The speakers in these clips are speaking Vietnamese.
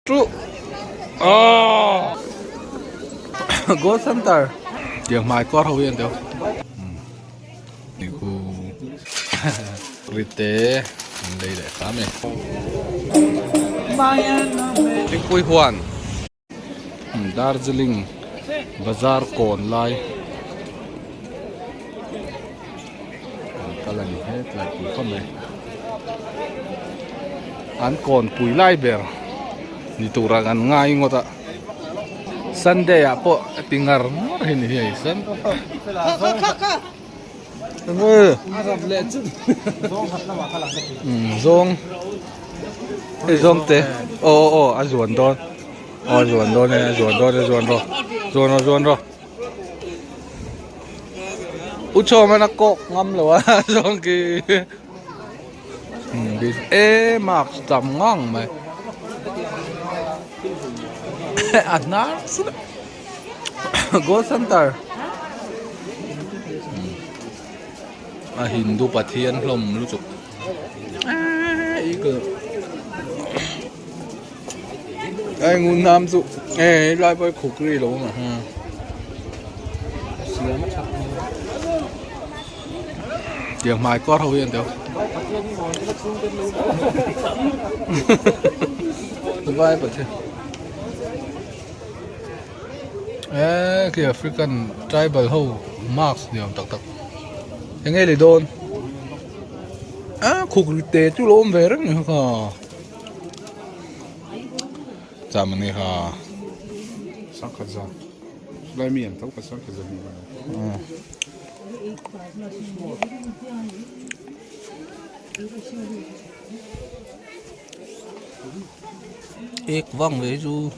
True. Oh. Go center. Tiếng mai có hậu yên đâu. Này cô. Rite. Đây để khám này. Tiếng Quy Hoàn. Darjeeling. Bazaar Kon Lai. Kalan hết lại cúi không này. An Kon Pui Lai ber. Diturangan ngay ngot ạ. Sunday po tingar mo rin niya isan. Zong. Zong te. Azuan don. Azuan don eh, azuan ro. Ucho man ako ngam lawa zong ki. Max tam ngang mai. Adnar Go center. Hindu Pathian Lom Luchuk. Ngun Nam Su. Lai boy Kukri lo mà. Tiếng mai có hậu yên đâu. Vai Pathian. Cái African tribal hole marks điều tak. Yang nghe lời đồn. Khúc tệ chú lôm về rất nhiều cả. Chả mình nghe ha. Sang khát ra. Lại miền tao có sang khát ra Ek vang với chú.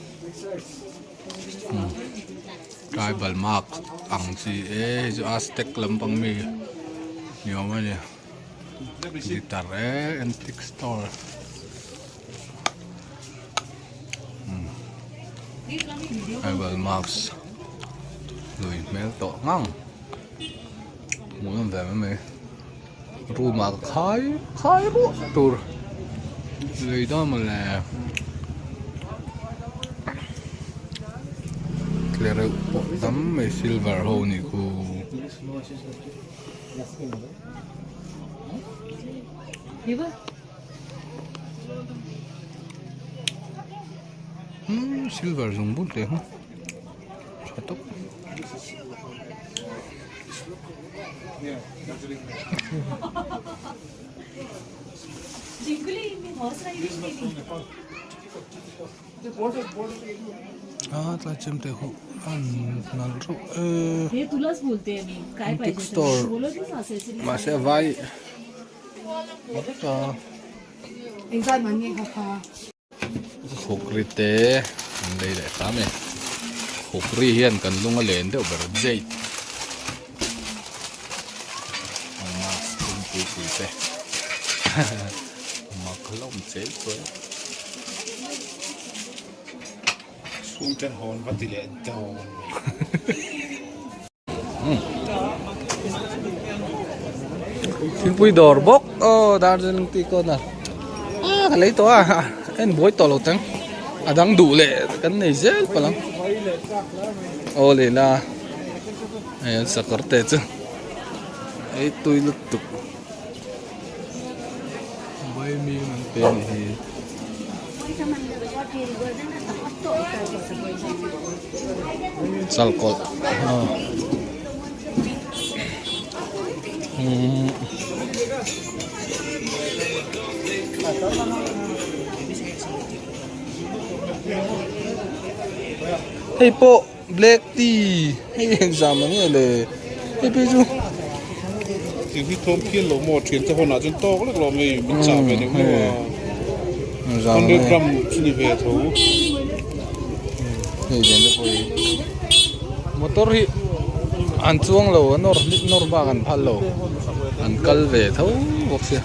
Tribal mark ang si jo Aztec lampang mi niyo man ya guitar antique store tribal marks rồi mel to ngang muốn về mấy ru mà khai bộ tour rồi đó mà là Lere tắm mấy silver hole này cô. Silver dùng bút đấy không? Sao tốt? आता चमते हो नलरू हे तुलाच बोलते मी काय पाहिजे store. बोलत ना असेल masih vai apa इंसान मानगे का khokrite đây để khám này khokri hiền cần lung lên đâu bờ dây mà không bị gì thế mà không chết rồi Kung ten hon va tile down. Thiên Quy đỏ bốc Darjeeling tí con à cái lấy to em bối to lột trắng đang đủ lệ cái này dễ phải lắm lệ là em sẽ có tệ chứ ấy tôi lục tục bay mi mình tiền thì salkol hey po black tea hey zaman ni le hey peju Thì khi thôm kiên lỗ một chuyến cho hồn nào trên to có được lỗ mì mình trả về những mà con đôi gram chỉ về thấu. Hey jadi boy motor hi an chuang lo nor ba kan phal lo an kal ve thau bok sia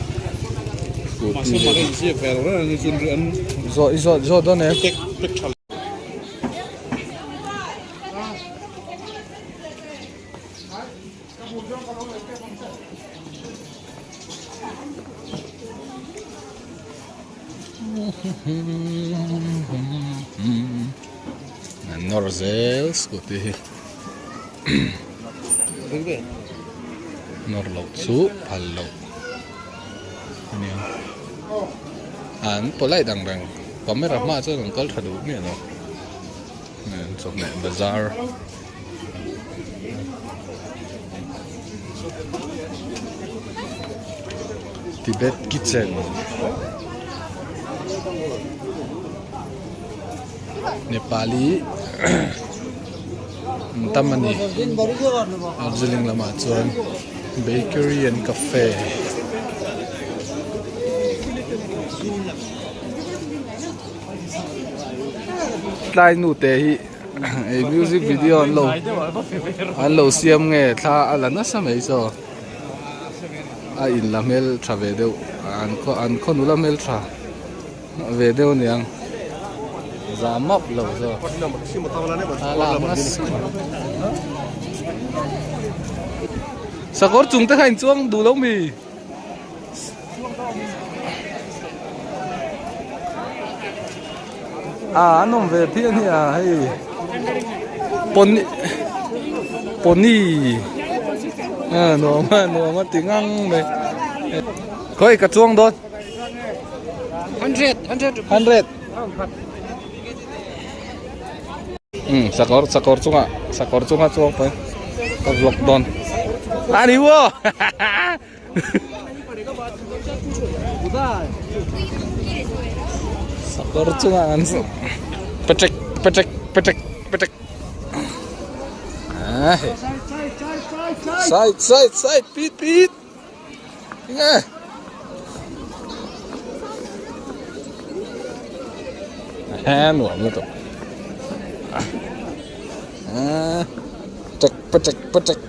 Mà sao mà cái gì về đó là như chuyên rượn zo đó nè tek chal. ngor zel skuti hi ngor lo chu phal lo ani an polai dang dang camera ma chu ang kal thadu mi no nen chok ne bazar Tibet Kitchen Nepali Tamani Arjeling lama chuan bakery and cafe Tlai nu te hi music video an lo siam nge tha ala na sa mai so a in la mel tra ve deu an kho nu la mel tra ve deu niang za map lo so ala mas sakor chung ta khain chuang du lo mi anom ve thian hi a hei poni no ma tingang me khoi ka chuang dot 100 sakor chunga chuang pa ka vlog don ani wo sakor chunga an petek side pit nga han wa mo to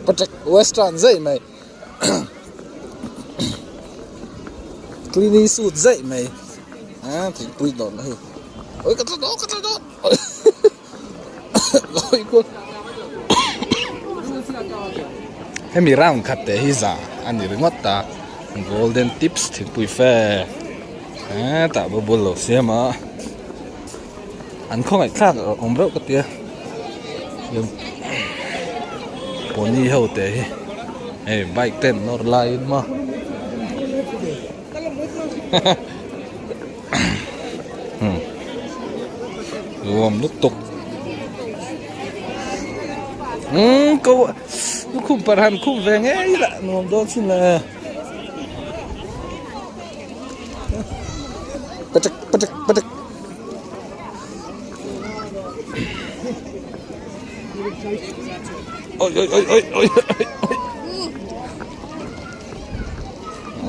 petek western zai mai cleaning suit zai mai thì quy đòn này ôi cái đó ôi cô cái mi round cut để hi za anh đi ngót ta golden tips thì quy phê ta bơ bơ lo xem mà anh không phải khác ông bớt cái tia nhưng pony hậu tế bike tên nó lại mà gồm nước tục câu khung par han khung về nghe là nó đó xin là patak ôi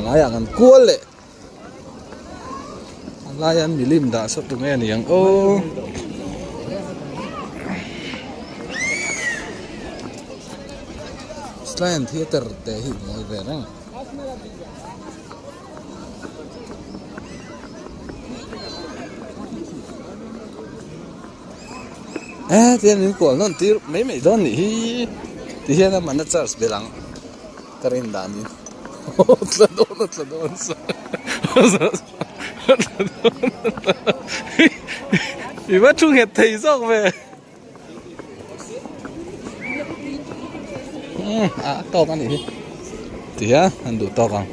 lại ăn cua lệ lại ăn mì lim đã sắp tụi nghe niềng ô Lion Theater te hi moi ve rang tiền những của nó tí mấy don thì hiện là mình charge belang karin dan ni tladon iba chung het thei sok ve to cái này thì anh đủ to không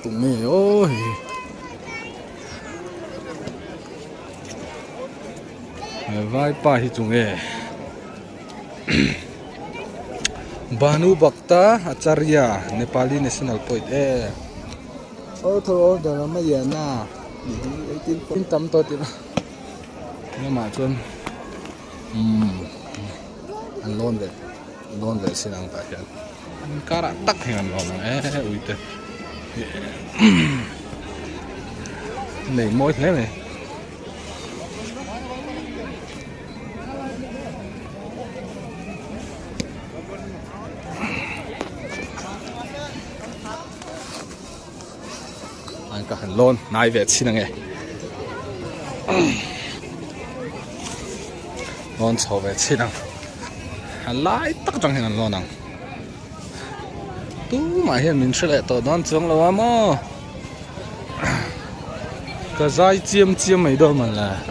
tụi mày ôi vai pa hi chung e Banu Bhakta Acharya Nepali National Poet thôi đó là mấy giờ na tin tâm tôi thì nhưng mà chuan anh lon về xin ăn tại hiện anh cá đã tắc hình anh lon ui tê này môi thế này anh cả hành lon nai về xin ăn nghe lon chào về xin ăn hành lại tắc trong hình lon ăn tu mà hiện mình sẽ lại tổ đón xuống lâu mà cái dai chiêm chiêm mấy đâu mà là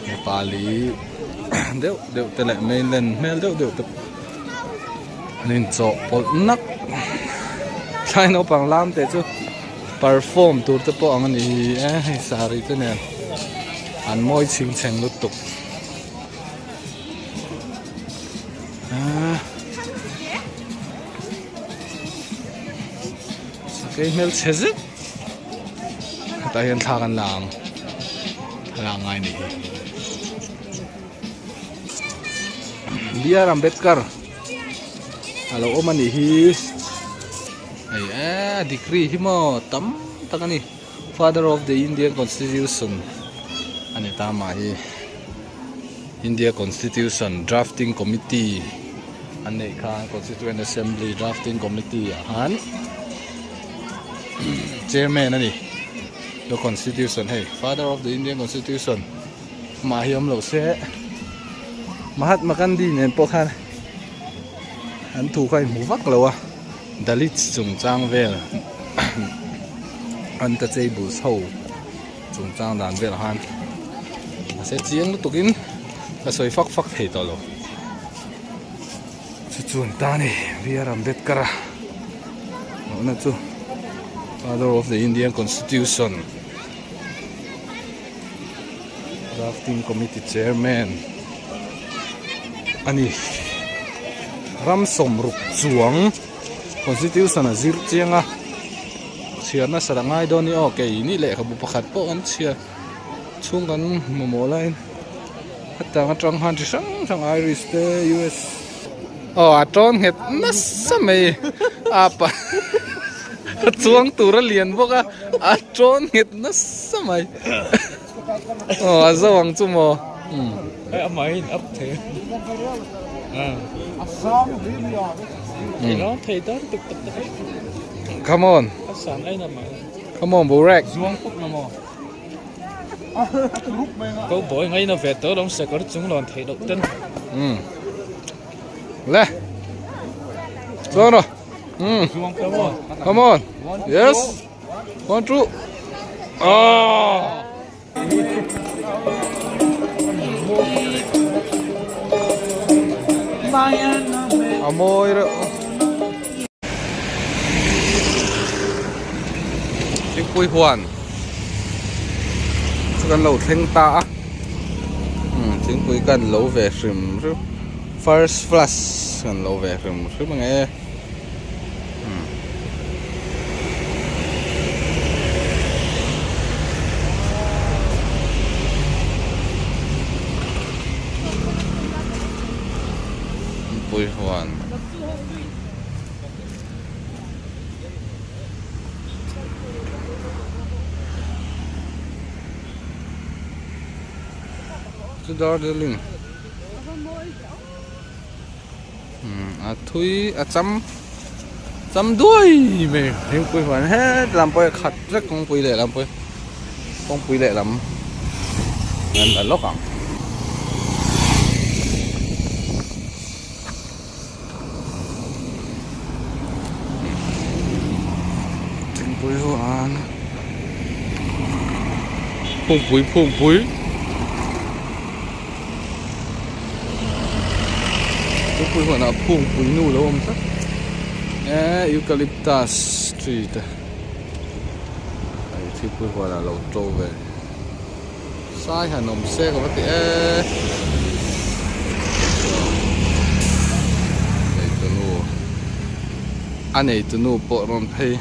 Nepali đều đều tên lại mấy lần mấy đều đều tập nên cho bột nắc sai nó bằng làm thế chứ perform tour tập bộ anh ấy sari thế này anh môi chinh cheng lút tục cái mail chết chứ tại hiện thằng anh làm ngay này Bia Ambedkar halo om ani hi ay decree hi mo tam takani father of the Indian Constitution ani tama hi India Constitution Drafting Committee ani kha Constituent Assembly Drafting Committee han chairman ani the Constitution hey father of the Indian Constitution ma hi om lo se Mahatma Gandhi nen po khan an thu khai mu vak lo a Dalit chung chang vel an ta chei bu so chung chang dan vel han se chiang lu tukin a soi fak fak thei to lo chu chun ta ni B.R. Ambedkar na chu father of the Indian Constitution drafting committee chairman ani ramsom ruk chuang Constitution a zir chianga chiana sarangai doni okay ni le khabu pakhat po an chia chung kan momo line hatta atang han sang Irish te US atron het nasame apa chuang tura lian boka atron het nasamai azawang chumo Amain up thế. Nó thấy đó tục tục tục. Come on. Sáng ấy là mà. Come on, Burak. Zuang phúc là mò. Câu bội ngay nó về tới đông sẽ có chúng đoàn thể độc tân. Lẹ. Xuống rồi. Come on. Come on. Yes. One, two. Amoy đó. Tiếng Quy Hoàn. Cần lẩu thanh ta. Tiếng Quy cần lẩu về rừng. First flash cần lẩu về rừng. Rất là nghe. Quy Hoàn. Darjeeling. Thui chăm đuôi mày thêm Quy Hoàn hết làm bơi khát rất con Quy lệ làm bơi con Quy lệ lắm nên là lóc à Quy Hoàn phun bụi Quy Hoàn là phun bụi nụ đâu không chắc Eucalyptus Street thì Quy Hoàn là lầu trâu về sai Hà Nội xe của bác tía anh ấy tụi nó bộ rộn hay